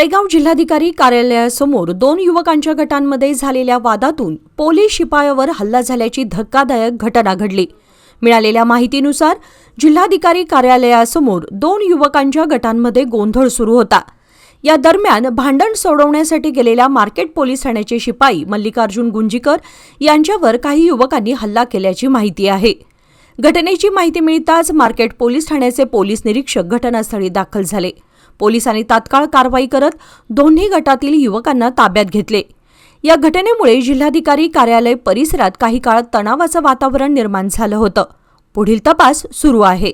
जळगाव जिल्हाधिकारी कार्यालयासमोर दोन युवकांच्या गटांमध्ये झालेल्या वादातून पोलीस शिपायावर हल्ला झाल्याची धक्कादायक घटना घडली। मिळालेल्या माहितीनुसार जिल्हाधिकारी कार्यालयासमोर दोन युवकांच्या गटांमध्ये गोंधळ सुरू होता। या दरम्यान भांडण सोडवण्यासाठी गेलेल्या मार्केट पोलीस ठाण्याचे शिपाई मल्लिकार्जुन गुंजीकर यांच्यावर काही युवकांनी हल्ला केल्याची माहिती आहे। घटनेची माहिती मिळताच मार्केट पोलीस ठाण्याचे पोलीस निरीक्षक घटनास्थळी दाखल झाले। पोलिसांनी तात्काळ कारवाई करत दोन्ही गटातील युवकांना ताब्यात घेतले। या घटनेमुळे जिल्हाधिकारी कार्यालय परिसरात काही काळ तणावाचं वातावरण निर्माण झालं होतं। पुढील तपास सुरू आहे।